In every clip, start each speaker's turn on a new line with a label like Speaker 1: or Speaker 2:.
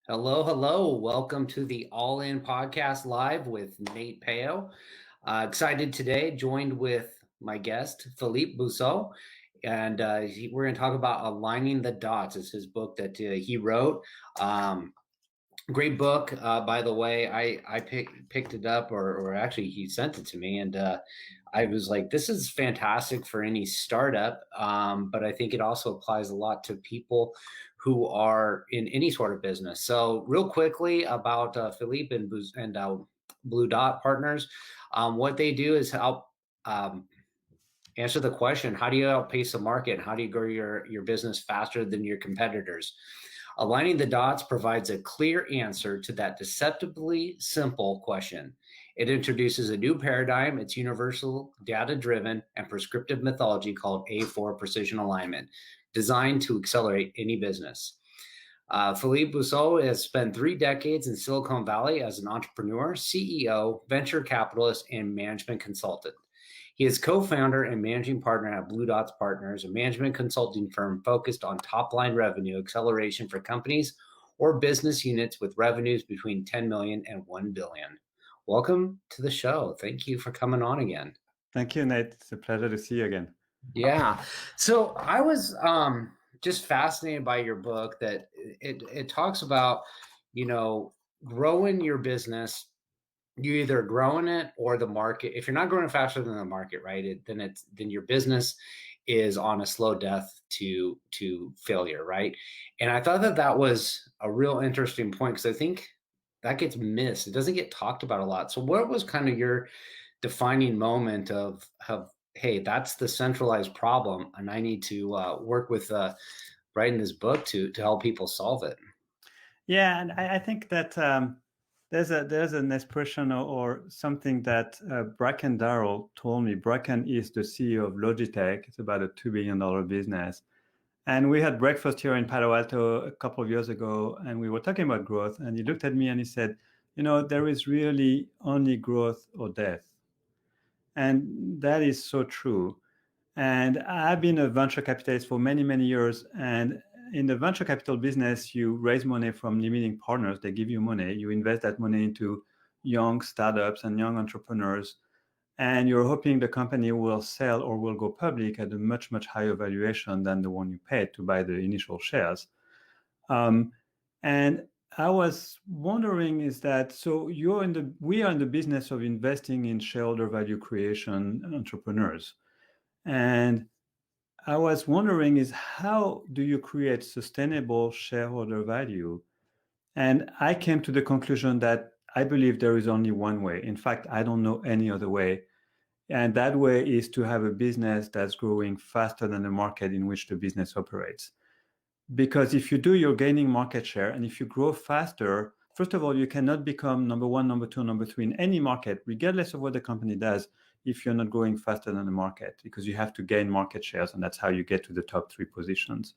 Speaker 1: Hello, hello. Welcome to the All In Podcast Live with Nate Peo. Excited today, joined with my guest, Philippe Bouissou. And we're going to talk about Aligning the Dots. It's his book that he wrote. Great book, by the way. I picked it up, or actually he sent it to me, and I was like, this is fantastic for any startup, but I think it also applies a lot to people who are in any sort of business. So real quickly about Philippe and Blue Dot Partners, what they do is help answer the question, how do you outpace the market? How do you grow your business faster than your competitors? Aligning the Dots provides a clear answer to that deceptively simple question. It introduces a new paradigm. It's universal, data-driven, and prescriptive methodology called A4 Precision Alignment, designed to accelerate any business. Philippe Bouissou has spent 3 decades in Silicon Valley as an entrepreneur, CEO, venture capitalist, and management consultant. He is co-founder and managing partner at Blue Dots Partners, a management consulting firm focused on top-line revenue acceleration for companies or business units with revenues between 10 million and 1 billion. Welcome to the show. Thank you for coming on again.
Speaker 2: Thank you, Nate. It's a pleasure to see you again.
Speaker 1: Yeah. So I was just fascinated by your book that it talks about, growing your business. You either growing it or the market. If you're not growing faster than the market, right, then your business is on a slow death to failure, right? And I thought that was a real interesting point because I think that gets missed. It doesn't get talked about a lot. So what was kind of your defining moment of hey, that's the centralized problem, and I need to work with writing this book to help people solve it?
Speaker 2: Yeah, and I think that there's an expression or something that Bracken Darrell told me. Bracken is the CEO of Logitech. It's about a $2 billion business. And we had breakfast here in Palo Alto a couple of years ago, and we were talking about growth. And he looked at me and he said, there is really only growth or death. And that is so true. And I've been a venture capitalist for many, many years. And in the venture capital business, you raise money from limiting partners. They give you money. You invest that money into young startups and young entrepreneurs. And you're hoping the company will sell or will go public at a much, much higher valuation than the one you paid to buy the initial shares. And I was wondering so we are in the business of investing in shareholder value creation entrepreneurs. And I was wondering how do you create sustainable shareholder value? And I came to the conclusion that I believe there is only one way. In fact, I don't know any other way. And that way is to have a business that's growing faster than the market in which the business operates. Because if you do, you're gaining market share. And if you grow faster, first of all, you cannot become number 1, number 2, number 3 in any market, regardless of what the company does, if you're not growing faster than the market, because you have to gain market shares, and that's how you get to the top 3 positions.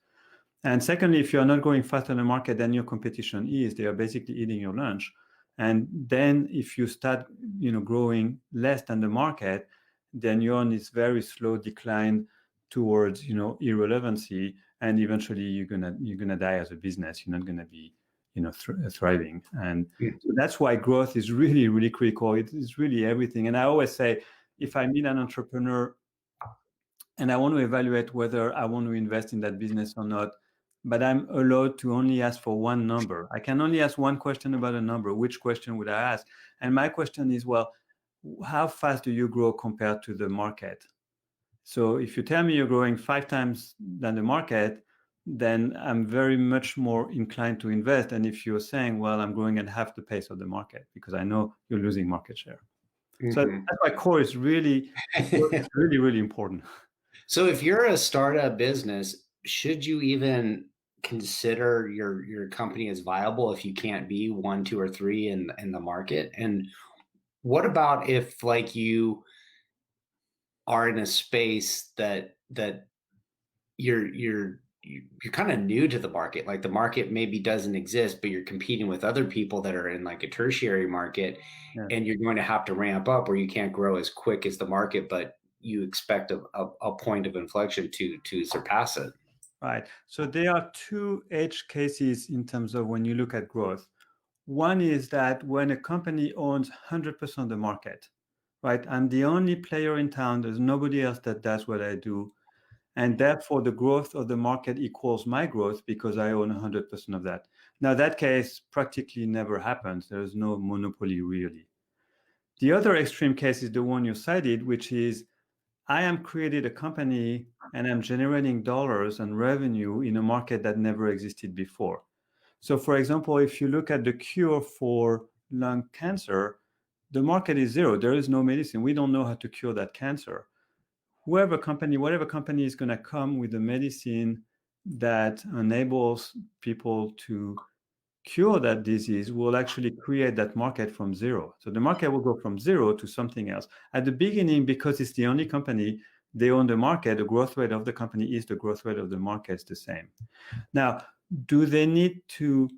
Speaker 2: And secondly, if you're not growing faster than the market, then your competition is. They are basically eating your lunch. And then if you start, growing less than the market, then you're on this very slow decline towards, irrelevancy, and eventually you're gonna die as a business. You're not gonna be, thriving. And so that's why growth is really, really critical. It is really everything. And I always say, if I meet an entrepreneur and I want to evaluate whether I want to invest in that business or not, but I'm allowed to only ask for one number. I can only ask one question about a number. Which question would I ask? And my question is, well, how fast do you grow compared to the market? So if you tell me you're growing 5 times than the market, then I'm very much more inclined to invest. And if you're saying, well, I'm growing at half the pace of the market, because I know you're losing market share. Mm-hmm. So that's why core is really, really, really important.
Speaker 1: So if you're a startup business, should you even consider your company as viable if you can't be 1, 2, or 3 in the market? And what about if you are in a space that you're kind of new to the market, like the market maybe doesn't exist, but you're competing with other people that are in like a tertiary market, and you're going to have to ramp up, or you can't grow as quick as the market, but you expect a point of inflection to surpass it?
Speaker 2: Right. So there are two edge cases in terms of when you look at growth. One is that when a company owns 100% of the market, right? I'm the only player in town. There's nobody else that does what I do. And therefore, the growth of the market equals my growth because I own 100% of that. Now, that case practically never happens. There is no monopoly really. The other extreme case is the one you cited, which is I am created a company and I'm generating dollars and revenue in a market that never existed before. So, for example, if you look at the cure for lung cancer, the market is zero. There is no medicine. We don't know how to cure that cancer. Whatever company is going to come with a medicine that enables people to cure that disease will actually create that market from zero. So the market will go from zero to something else. At the beginning, because it's the only company, they own the market, the growth rate of the company is the growth rate of the market is the same. Now, do they need to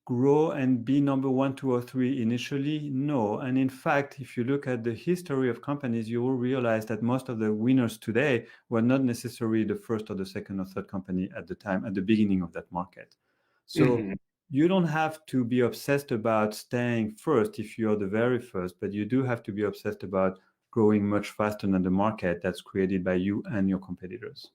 Speaker 2: grow and be number 1, 2, or 3 initially? No. And in fact, if you look at the history of companies, you will realize that most of the winners today were not necessarily the first or the second or third company at the beginning of that market. So you don't have to be obsessed about staying first if you're the very first, but you do have to be obsessed about growing much faster than the market that's created by you and your competitors.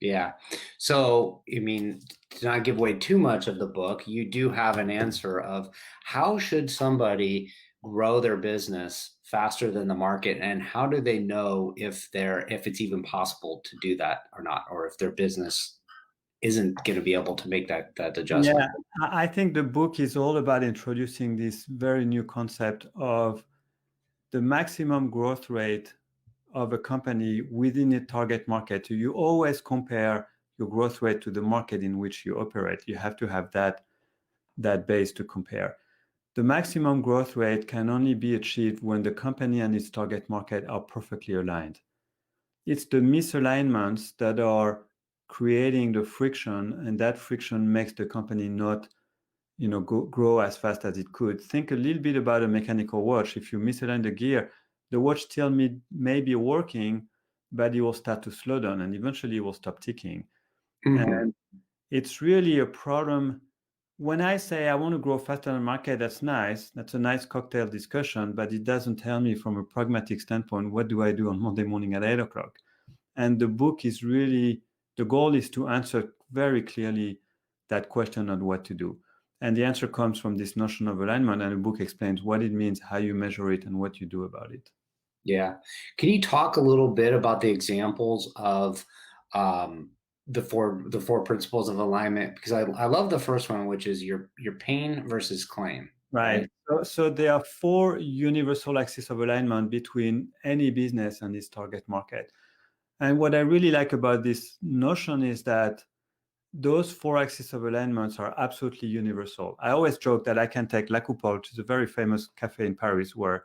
Speaker 1: Yeah. So, I mean, to not give away too much of the book, you do have an answer of how should somebody grow their business faster than the market, and how do they know if it's even possible to do that or not, or if their business isn't going to be able to make that adjustment?
Speaker 2: Yeah, I think the book is all about introducing this very new concept of the maximum growth rate of a company within a target market. So you always compare your growth rate to the market in which you operate. You have to have that base to compare. The maximum growth rate can only be achieved when the company and its target market are perfectly aligned. It's the misalignments that are creating the friction, and that friction makes the company not grow as fast as it could. Think a little bit about a mechanical watch. If you misalign the gear, the watch still may be working, but it will start to slow down and eventually it will stop ticking. And it's really a problem. When I say I want to grow faster than the market, that's nice. That's a nice cocktail discussion, but it doesn't tell me from a pragmatic standpoint, what do I do on Monday morning at 8 o'clock? And the book is really, the goal is to answer very clearly that question on what to do. And the answer comes from this notion of alignment, and the book explains what it means, how you measure it, and what you do about it.
Speaker 1: Yeah. Can you talk a little bit about the examples of the four principles of alignment? Because I love the first one, which is your pain versus claim.
Speaker 2: Right. So there are 4 universal axes of alignment between any business and its target market. And what I really like about this notion is that those 4 axes of alignments are absolutely universal. I always joke that I can take La Coupole, which is a very famous cafe in Paris where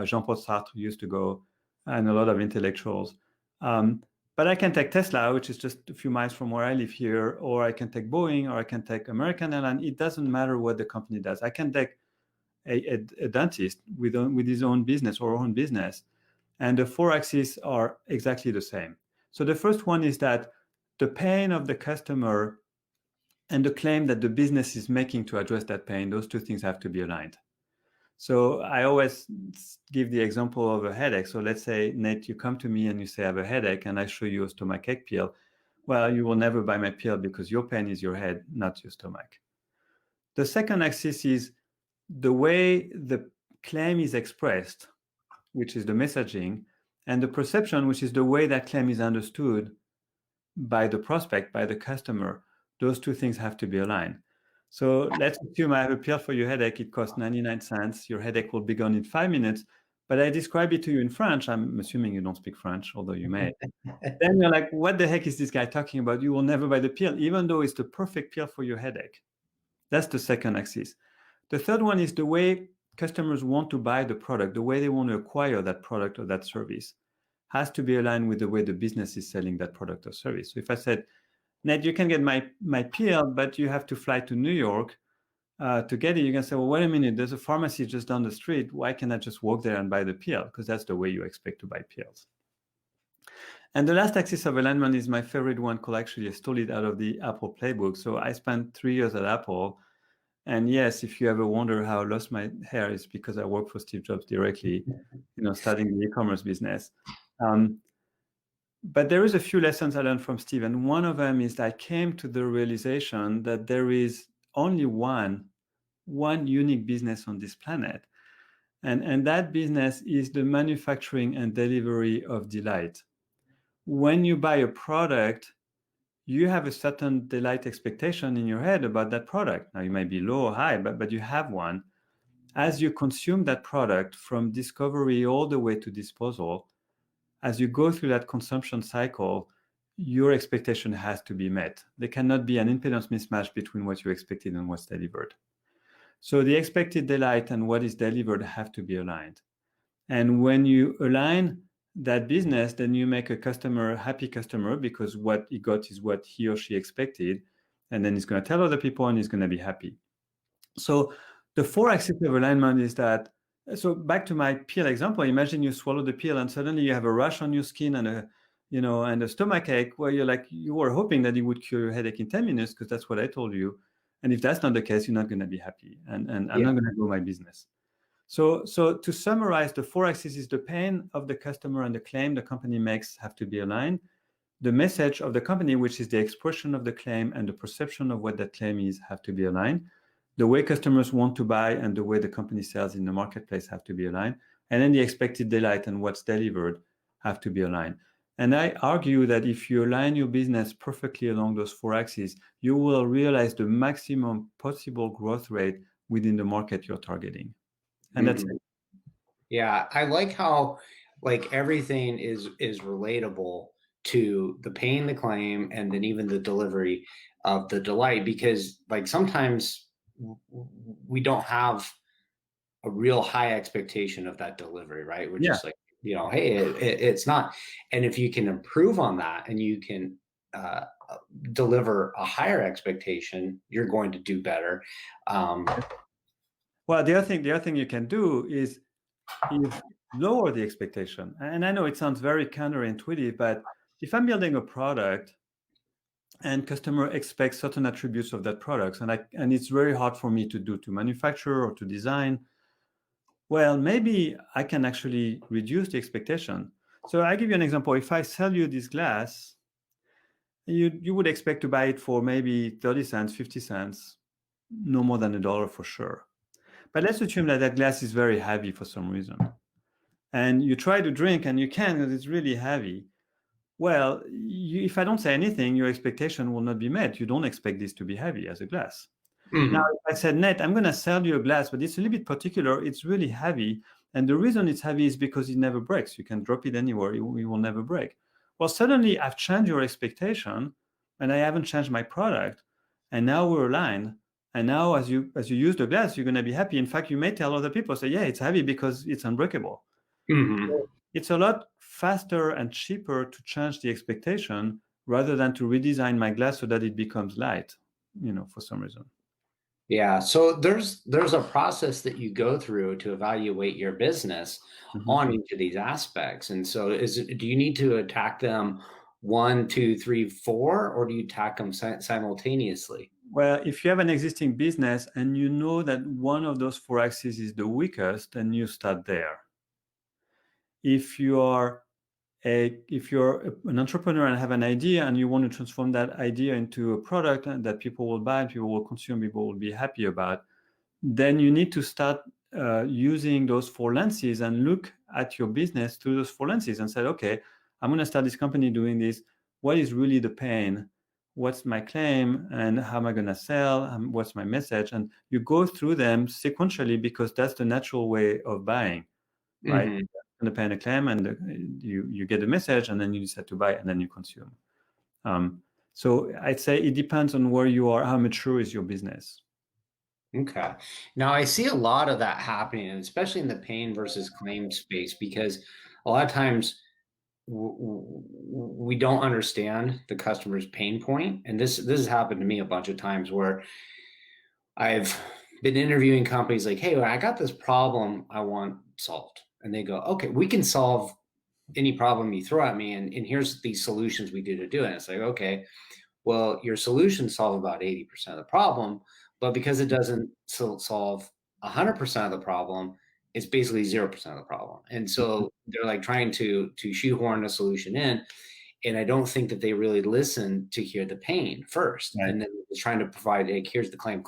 Speaker 2: Jean-Paul Sartre used to go, and a lot of intellectuals. But I can take Tesla, which is just a few miles from where I live here, or I can take Boeing, or I can take American Airlines. It doesn't matter what the company does. I can take a dentist with his own business or own business. And the 4 axes are exactly the same. So the first one is that the pain of the customer and the claim that the business is making to address that pain, those 2 things have to be aligned. So I always give the example of a headache. So let's say, Nate, you come to me and you say, I have a headache, and I show you a stomachache pill. Well, you will never buy my pill because your pain is your head, not your stomach. The second axis is the way the claim is expressed, which is the messaging, and the perception, which is the way that claim is understood by the prospect, by the customer. Those 2 things have to be aligned. So let's assume I have a pill for your headache. It costs 99 cents. Your headache will be gone in 5 minutes, but I describe it to you in French. I'm assuming you don't speak French, although you may. Then you're like, what the heck is this guy talking about? You will never buy the pill, even though it's the perfect pill for your headache. That's the second axis. The third one is the way customers want to buy the product, the way they want to acquire that product or that service has to be aligned with the way the business is selling that product or service. So if I said, Ned, you can get my pill, but you have to fly to New York to get it, you can say, well, wait a minute, there's a pharmacy just down the street. Why can't I just walk there and buy the pill? Because that's the way you expect to buy pills. And the last axis of alignment is my favorite one called, actually, I stole it out of the Apple playbook. So I spent 3 years at Apple. And yes, if you ever wonder how I lost my hair, it's because I worked for Steve Jobs directly, starting the e-commerce business. But there is a few lessons I learned from Steve. And one of them is that I came to the realization that there is only one unique business on this planet. And that business is the manufacturing and delivery of delight. When you buy a product, you have a certain delight expectation in your head about that product. Now, you might be low or high, but you have one. As you consume that product from discovery all the way to disposal, as you go through that consumption cycle, your expectation has to be met. There cannot be an impedance mismatch between what you expected and what's delivered. So the expected delight and what is delivered have to be aligned. And when you align that business, then you make a customer a happy customer, because what he got is what he or she expected. And then he's going to tell other people and he's going to be happy. So the 4 axis of alignment is that, so back to my pill example, imagine you swallow the pill and suddenly you have a rash on your skin and a stomach ache, where you were hoping that it would cure your headache in 10 minutes because that's what I told you. And if that's not the case, you're not going to be happy. And I'm not going to grow my business. So to summarize, the 4 axes is the pain of the customer and the claim the company makes have to be aligned. The message of the company, which is the expression of the claim, and the perception of what that claim is, have to be aligned. The way customers want to buy and the way the company sells in the marketplace have to be aligned. And then the expected delight and what's delivered have to be aligned. And I argue that if you align your business perfectly along those 4 axes, you will realize the maximum possible growth rate within the market you're targeting. And that's it.
Speaker 1: Yeah, I like how everything is relatable to the pain, the claim, and then even the delivery of the delight, because sometimes we don't have a real high expectation of that delivery, right? We're just hey, it's not. And if you can improve on that and you can deliver a higher expectation, you're going to do better.
Speaker 2: Well, the other thing you can do is lower the expectation. And I know it sounds very counterintuitive, but if I'm building a product and customer expects certain attributes of that product, and it's very hard for me to manufacture or to design, well, maybe I can actually reduce the expectation. So I give you an example. If I sell you this glass, you would expect to buy it for maybe 30 cents, 50 cents, no more than $1 for sure. But let's assume that glass is very heavy for some reason. And you try to drink and you can, because it's really heavy. Well, if I don't say anything, your expectation will not be met. You don't expect this to be heavy as a glass. Mm-hmm. Now, if I said, Nate, I'm going to sell you a glass, but it's a little bit particular. It's really heavy. And the reason it's heavy is because it never breaks. You can drop it anywhere. It will never break. Well, suddenly I've changed your expectation and I haven't changed my product. And now we're aligned. And now as you use the glass, you're going to be happy. In fact, you may tell other people, say, yeah, it's heavy because it's unbreakable. Mm-hmm. So it's a lot faster and cheaper to change the expectation rather than to redesign my glass so that it becomes light, for some reason.
Speaker 1: Yeah. So there's a process that you go through to evaluate your business on each of these aspects. And so do you need to attack them 1, 2, 3, 4, or do you attack them simultaneously?
Speaker 2: Well, if you have an existing business and you know that one of those 4 axes is the weakest, then you start there. If you're an entrepreneur and have an idea and you want to transform that idea into a product that people will buy, people will consume, people will be happy about, then you need to start using those 4 lenses and look at your business through those 4 lenses and say, okay, I'm going to start this company doing this. What is really the pain? What's my claim? And how am I going to sell? What's my message? And you go through them sequentially because that's the natural way of buying, right? Mm-hmm. The pain, a claim, and you get the message, and then you decide to buy, and then you consume. So I'd say it depends on where you are, how mature is your business.
Speaker 1: Okay. Now I see a lot of that happening, especially in the pain versus claim space, because a lot of times we don't understand the customer's pain point. And this has happened to me a bunch of times where I've been interviewing companies like, hey, I got this problem I want solved. And they go, okay, we can solve any problem you throw at me, and here's these solutions we do to do it. And it's like, okay, well, your solutions solve about 80% of the problem, but because it doesn't solve 100% of the problem, it's basically 0% of the problem. And so they're like trying to shoehorn a solution in, and I don't think that they really listen to hear the pain first,
Speaker 2: Right.
Speaker 1: and then they're trying to provide, like, here's the claim.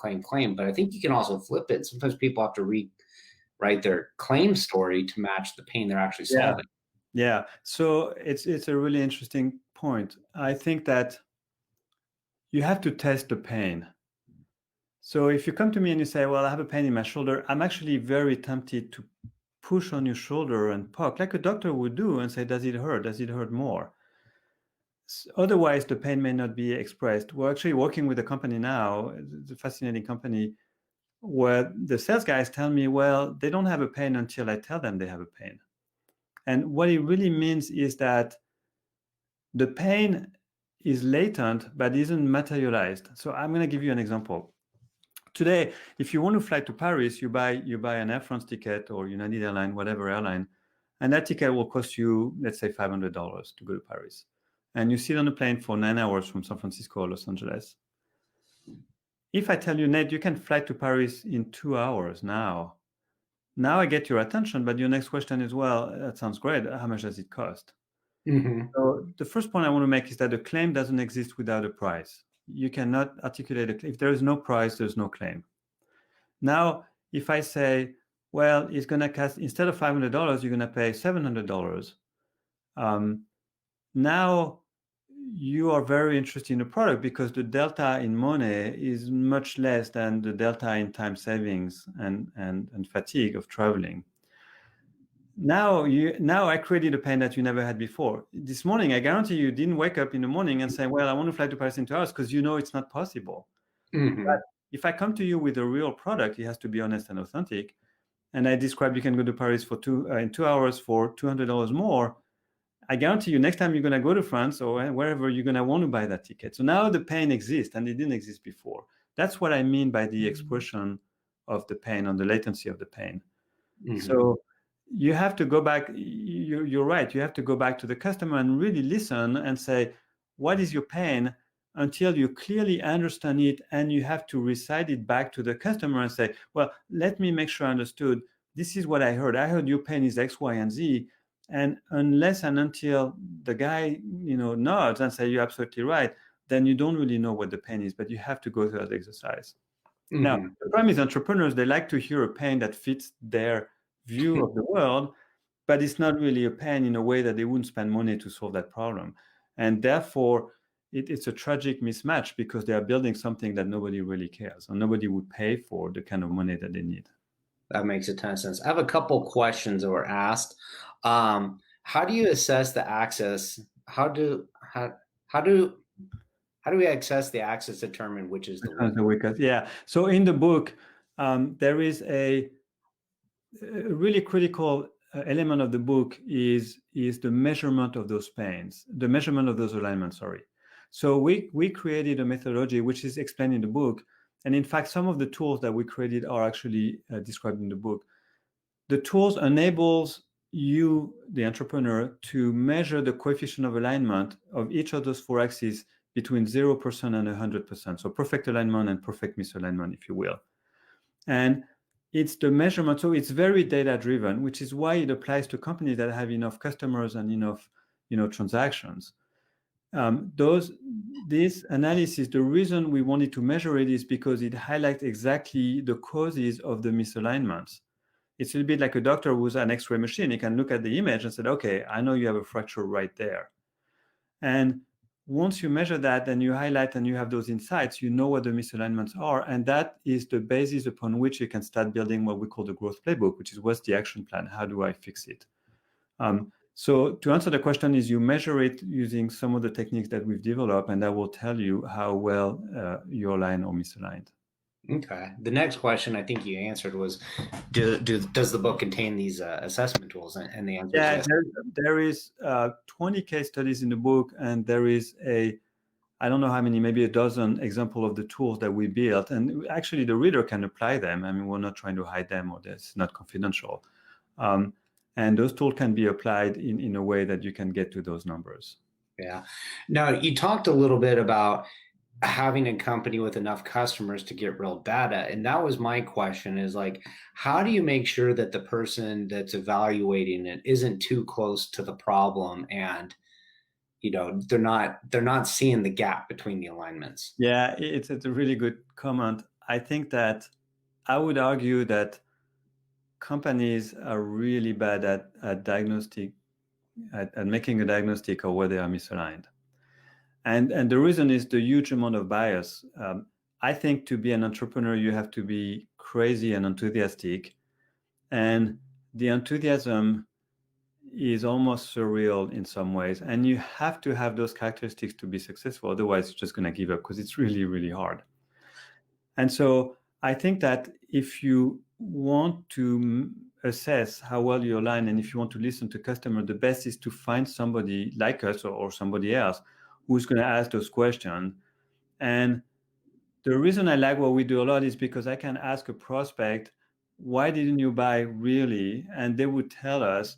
Speaker 1: But I think you can also flip it. Sometimes people have to rewrite their claim story to match the pain they're actually
Speaker 2: Yeah.
Speaker 1: solving.
Speaker 2: Yeah. So it's a really interesting point. I think that you have to test the pain. So if you come to me and you say, well, I have a pain in my shoulder, I'm actually very tempted to push on your shoulder and poke like a doctor would do and say, does it hurt? Does it hurt more? Otherwise, the pain may not be expressed. We're actually working with a company now, it's a fascinating company, where the sales guys tell me, well, they don't have a pain until I tell them they have a pain. And what it really means is that the pain is latent but isn't materialized. So I'm going to give you an example. Today, if you want to fly to Paris, you buy an Air France ticket or United Airlines, whatever airline, and that ticket will cost you, let's say, $500 to go to Paris. And you sit on a plane for 9 hours from San Francisco or Los Angeles. If I tell you, Nate, you can fly to Paris in 2 hours now I get your attention, but your next question is, well, that sounds great. How much does it cost?
Speaker 1: Mm-hmm.
Speaker 2: So the first point I want to make is that the claim doesn't exist without a price. You cannot articulate a claim. If there is no price, there's no claim. Now, if I say, well, it's going to cost, instead of $500, you're going to pay $700. Now you are very interested in the product because the delta in money is much less than the delta in time savings and fatigue of traveling. Now I created a pain that you never had before. This morning, I guarantee you didn't wake up in the morning and say, well, I want to fly to Paris in 2 hours, because you know it's not possible.
Speaker 1: Mm-hmm.
Speaker 2: But if I come to you with a real product, it has to be honest and authentic. And I describe you can go to Paris for in 2 hours for $200 more. I guarantee you next time you're going to go to France or wherever, you're going to want to buy that ticket. So now the pain exists and it didn't exist before. That's what I mean by the expression of the pain, on the latency of the pain.
Speaker 1: Mm-hmm.
Speaker 2: So you have to go back. You're right. You have to go back to the customer and really listen and say, what is your pain, until you clearly understand it. And you have to recite it back to the customer and say, well, let me make sure I understood. This is what I heard. I heard your pain is X, Y, and Z. And unless and until the guy, nods and say, you're absolutely right, then you don't really know what the pain is, but you have to go through that exercise.
Speaker 1: Mm-hmm.
Speaker 2: Now, the problem is entrepreneurs, they like to hear a pain that fits their view of the world, but it's not really a pain in a way that they wouldn't spend money to solve that problem. And therefore, it's a tragic mismatch, because they are building something that nobody really cares, and nobody would pay for the kind of money that they need.
Speaker 1: That makes a ton of sense. I have a couple questions that were asked. How do you assess the access? How do we access the access to determine which is the weakest?
Speaker 2: Yeah. So in the book, there is a really critical element of the book is the measurement of those pains, the measurement of those alignments. So we created a methodology which is explained in the book, and in fact, some of the tools that we created are actually described in the book. The tools enables you, the entrepreneur, to measure the coefficient of alignment of each of those four axes between 0% and 100%. So perfect alignment and perfect misalignment, if you will. And it's the measurement. So it's very data driven, which is why it applies to companies that have enough customers and enough, transactions. This analysis, the reason we wanted to measure it is because it highlights exactly the causes of the misalignments. It's a little bit like a doctor who's an X-ray machine. He can look at the image and say, okay, I know you have a fracture right there. And once you measure that and you highlight and you have those insights, you know what the misalignments are. And that is the basis upon which you can start building what we call the growth playbook, which is, what's the action plan? How do I fix it? So to answer the question is, you measure it using some of the techniques that we've developed, and that will tell you how well you're aligned or misaligned.
Speaker 1: Okay. The next question I think you answered was, does the book contain these assessment tools? And the answer is yes.
Speaker 2: There is 20 case studies in the book, and there is I don't know how many, maybe a dozen examples of the tools that we built. And actually, the reader can apply them. I mean, we're not trying to hide them, or it's not confidential. And those tools can be applied in a way that you can get to those numbers.
Speaker 1: Yeah. Now, you talked a little bit about having a company with enough customers to get real data. And that was my question is like, how do you make sure that the person that's evaluating it isn't too close to the problem and they're not seeing the gap between the alignments?
Speaker 2: Yeah, it's a really good comment. I think that I would argue that companies are really bad at diagnostic, at making a diagnostic of where they are misaligned. And the reason is the huge amount of bias. I think to be an entrepreneur, you have to be crazy and enthusiastic. And the enthusiasm is almost surreal in some ways. And you have to have those characteristics to be successful. Otherwise, you're just going to give up because it's really, really hard. And so I think that if you want to assess how well you align and if you want to listen to customer, the best is to find somebody like us or somebody else who's going to ask those questions. And the reason I like what we do a lot is because I can ask a prospect, why didn't you buy really? And they would tell us.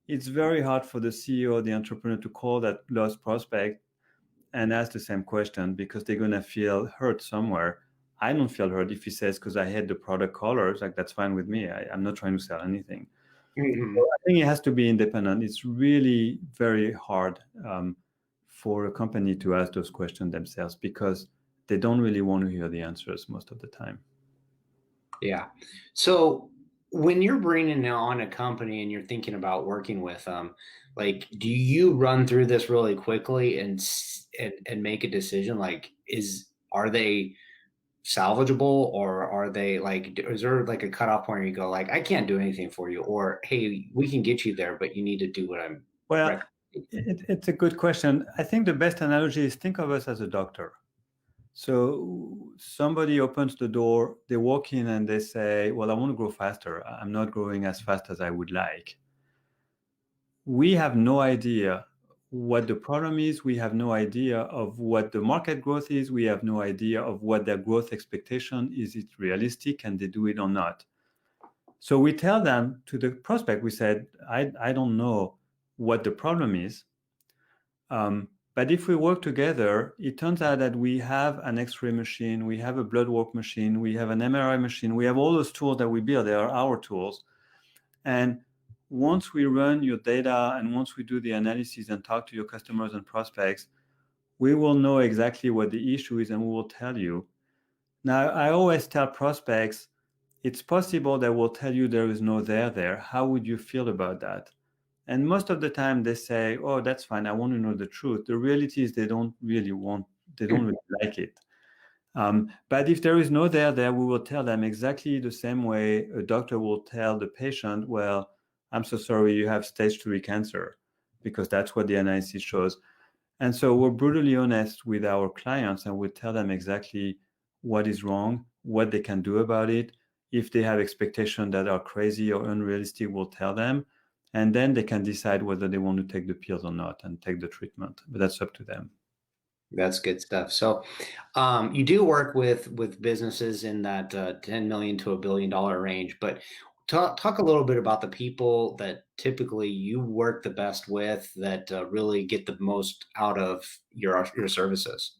Speaker 2: It's very hard for the CEO or the entrepreneur to call that lost prospect and ask the same question because they're going to feel hurt somewhere. I don't feel hurt if he says, because I hate the product colors, like that's fine with me. I'm not trying to sell anything.
Speaker 1: Mm-hmm.
Speaker 2: So I think it has to be independent. It's really very hard for a company to ask those questions themselves because they don't really want to hear the answers most of the time.
Speaker 1: Yeah. So when you're bringing on a company and you're thinking about working with them, like, do you run through this really quickly and make a decision? Like, are they salvageable, or are they like, is there like a cutoff point where you go like, I can't do anything for you, or hey, we can get you there, but you need to do what I'm
Speaker 2: Well,
Speaker 1: recommending?
Speaker 2: it's a good question. I think the best analogy is think of us as a doctor. So somebody opens the door, they walk in and they say, well, I want to grow faster. I'm not growing as fast as I would like. We have no idea what the problem is. We have no idea of what the market growth is. We have no idea of what their growth expectation is. It realistic? Can they do it or not? So we tell them, to the prospect, we said, I don't know what the problem is. But if we work together, it turns out that we have an X-ray machine, we have a blood work machine, we have an MRI machine, we have all those tools that we build. They are our tools. And once we run your data and once we do the analysis and talk to your customers and prospects, we will know exactly what the issue is and we will tell you. Now, I always tell prospects, it's possible that we'll tell you there is no there. How would you feel about that? And most of the time they say, oh, that's fine. I want to know the truth. The reality is they don't really like it. But if there is no there, we will tell them exactly the same way a doctor will tell the patient, well, I'm so sorry, you have stage 3 cancer, because that's what the analysis shows. And so we're brutally honest with our clients and we tell them exactly what is wrong, what they can do about it. If they have expectations that are crazy or unrealistic, we'll tell them. And then they can decide whether they want to take the pills or not and take the treatment. But that's up to them.
Speaker 1: That's good stuff. So you do work with businesses in that 10 million to $1 billion range, but talk a little bit about the people that typically you work the best with that really get the most out of your services.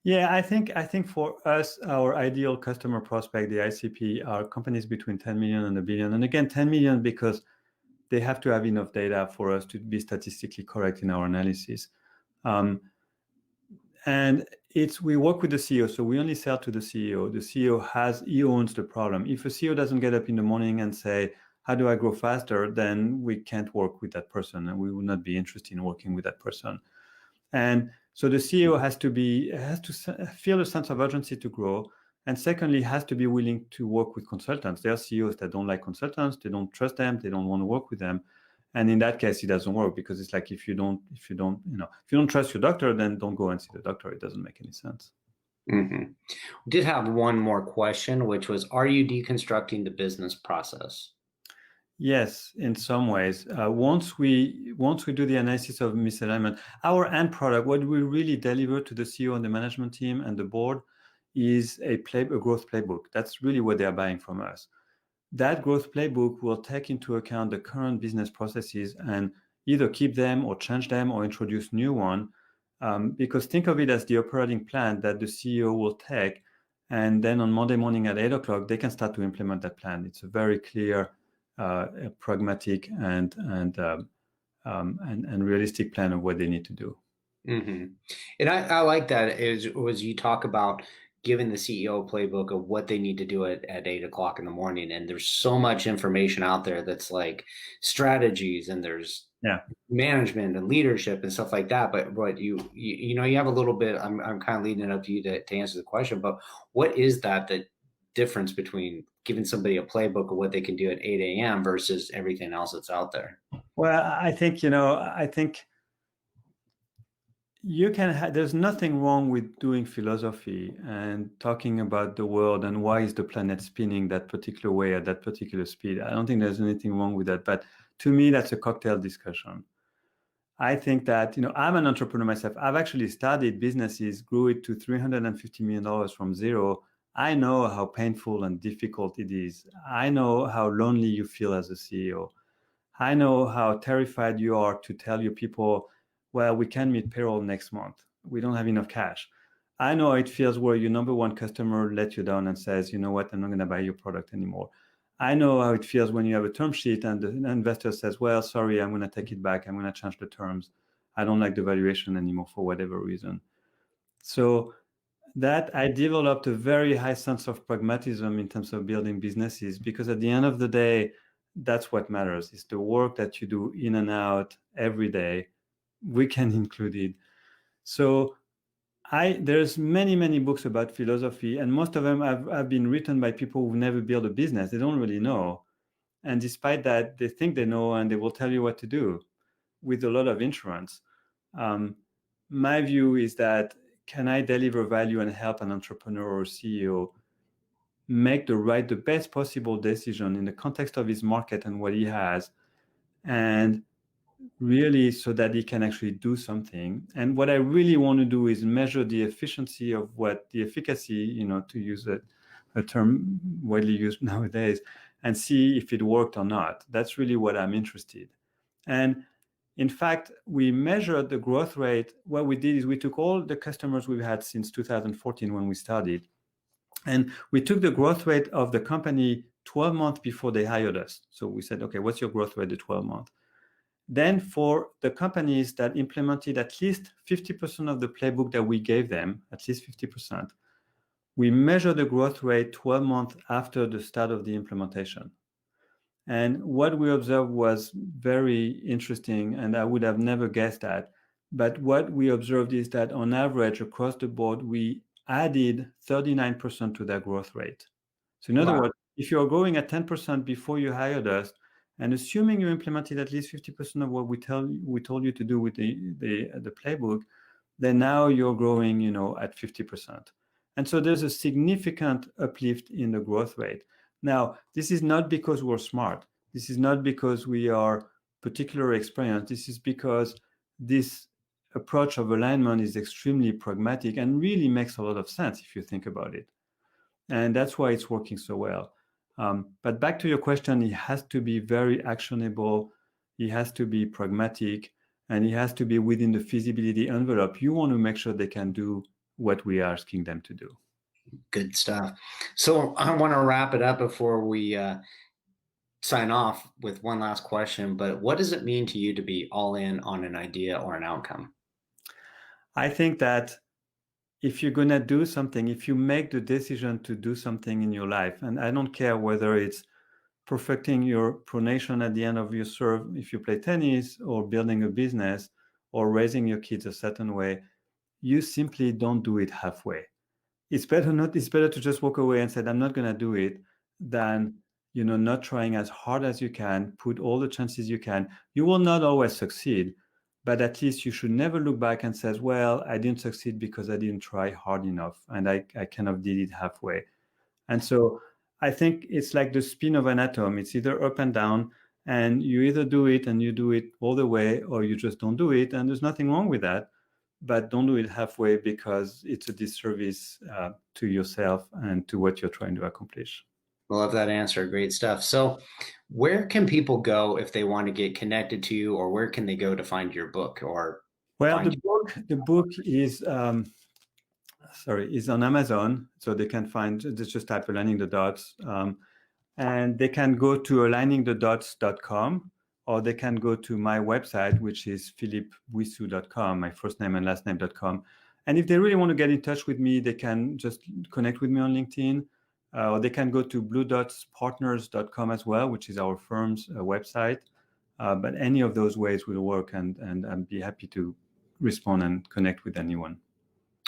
Speaker 2: Yeah, I think for us, our ideal customer prospect, the ICP, are companies between 10 million and $1 billion. And again, 10 million because they have to have enough data for us to be statistically correct in our analysis. And we work with the CEO, so we only sell to the CEO. The CEO he owns the problem. If a CEO doesn't get up in the morning and say, how do I grow faster? Then we can't work with that person and we will not be interested in working with that person. And so the CEO has to feel a sense of urgency to grow. And secondly, has to be willing to work with consultants. There are CEOs that don't like consultants, they don't trust them, they don't want to work with them. And in that case, it doesn't work because it's like if you don't trust your doctor, then don't go and see the doctor. It doesn't make any sense.
Speaker 1: Mm-hmm. We did have one more question, which was, are you deconstructing the business process?
Speaker 2: Yes, in some ways. Once we do the analysis of misalignment, our end product, what we really deliver to the CEO and the management team and the board, is a growth playbook. That's really what they are buying from us. that growth playbook will take into account the current business processes and either keep them or change them or introduce new one. Because think of it as the operating plan that the CEO will take, and then on Monday morning at 8 o'clock, they can start to implement that plan. It's a very clear, pragmatic, and realistic plan of what they need to do.
Speaker 1: Mm-hmm. And I like that was you talk about giving the CEO playbook of what they need to do at 8 o'clock in the morning. And there's so much information out there that's like strategies, and there's management and leadership and stuff like that. But you know, you have a little bit, I'm kind of leading it up to you to answer the question, but what is that difference between giving somebody a playbook of what they can do at 8 a.m. versus everything else that's out there?
Speaker 2: Well, I think you can there's nothing wrong with doing philosophy and talking about the world and why is the planet spinning that particular way at that particular speed. I don't think there's anything wrong with that, but to me that's a cocktail discussion. I think that, I'm an entrepreneur myself. I've actually started businesses, grew it to $350 million from zero. I know how painful and difficult it is. I know how lonely you feel as a CEO. I know how terrified you are to tell your people, well, we can't meet payroll next month. We don't have enough cash. I know how it feels where your number one customer let you down and says, you know what, I'm not going to buy your product anymore. I know how it feels when you have a term sheet and the investor says, well, sorry, I'm going to take it back. I'm going to change the terms. I don't like the valuation anymore for whatever reason. So that I developed a very high sense of pragmatism in terms of building businesses, because at the end of the day, that's what matters. It's the work that you do in and out every day, weekend included. So there's many books about philosophy, and most of them have been written by people who've never built a business. They don't really know. And despite that, they think they know, and they will tell you what to do with a lot of insurance. My view is that, can I deliver value and help an entrepreneur or CEO make the best possible decision in the context of his market and what he has, and really so that he can actually do something. And what I really want to do is measure the efficiency of the efficacy, to use a term widely used nowadays, and see if it worked or not. That's really what I'm interested. And in fact, we measured the growth rate. What we did is we took all the customers we've had since 2014 when we started, and we took the growth rate of the company 12 months before they hired us. So we said, okay, what's your growth rate at 12 months? Then for the companies that implemented at least 50% of the playbook that we gave them, at least 50%, we measured the growth rate 12 months after the start of the implementation. And what we observed was very interesting, and I would have never guessed that. But what we observed is that on average, across the board, we added 39% to that growth rate. So in other words, if you're growing at 10% before you hired us, and assuming you implemented at least 50% of what we told you to do with the playbook, then now you're growing, at 50%. And so there's a significant uplift in the growth rate. Now, this is not because we're smart. This is not because we are particularly experienced. This is because this approach of alignment is extremely pragmatic and really makes a lot of sense if you think about it. And that's why it's working so well. But back to your question, it has to be very actionable. It has to be pragmatic, and it has to be within the feasibility envelope. You want to make sure they can do what we are asking them to do.
Speaker 1: Good stuff. So I want to wrap it up before we sign off with one last question. But what does it mean to you to be all in on an idea or an outcome?
Speaker 2: I think that if you're going to do something, if you make the decision to do something in your life, and I don't care whether it's perfecting your pronation at the end of your serve if you play tennis, or building a business, or raising your kids a certain way, you simply don't do it halfway. It's better to just walk away and say, I'm not going to do it, than not trying as hard as you can, put all the chances you can. You will not always succeed, but at least you should never look back and say, well, I didn't succeed because I didn't try hard enough, and I kind of did it halfway. And so I think it's like the spin of an atom. It's either up and down, and you either do it and you do it all the way, or you just don't do it. And there's nothing wrong with that, but don't do it halfway, because it's a disservice to yourself and to what you're trying to accomplish.
Speaker 1: Love that answer. Great stuff. So, where can people go if they want to get connected to you, or where can they go to find your book or
Speaker 2: Well,
Speaker 1: find you?
Speaker 2: the book is is on Amazon, so they can find just type aligning the dots, and they can go to aligningthedots.com, or they can go to my website, which is philippebouissou.com, my first name and last name.com. And if they really want to get in touch with me, they can just connect with me on LinkedIn, or they can go to bluedotspartners.com as well, which is our firm's website. But any of those ways will work, and I'd be happy to respond and connect with anyone.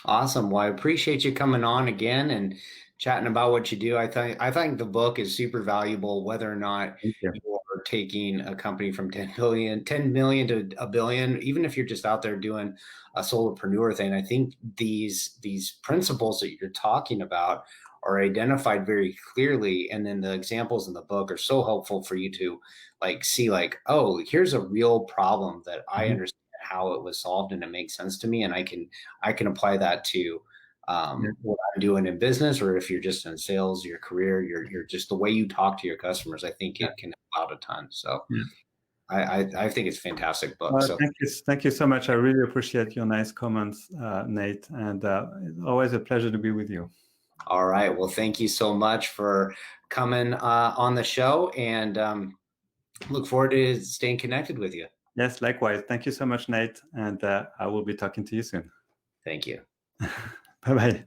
Speaker 1: Awesome. Well, I appreciate you coming on again and chatting about what you do. I think the book is super valuable, whether or not
Speaker 2: Thank you.
Speaker 1: you're taking a company from 10 million to a billion, even if you're just out there doing a solopreneur thing. I think these principles that you're talking about are identified very clearly. And then the examples in the book are so helpful for you to see oh, here's a real problem that I understand how it was solved and it makes sense to me. And I can apply that to what I'm doing in business, or if you're just in sales, your career, you're just the way you talk to your customers. I think it can help out a ton. So
Speaker 2: Yeah.
Speaker 1: I think it's a fantastic book. So
Speaker 2: thank you so much. I really appreciate your nice comments, Nate, and it's always a pleasure to be with you.
Speaker 1: all right. Well, thank you so much for coming on the show, and look forward to staying connected with you.
Speaker 2: Yes, likewise. Thank you so much, Nate, and I will be talking to you soon.
Speaker 1: Thank you.
Speaker 2: Bye-bye.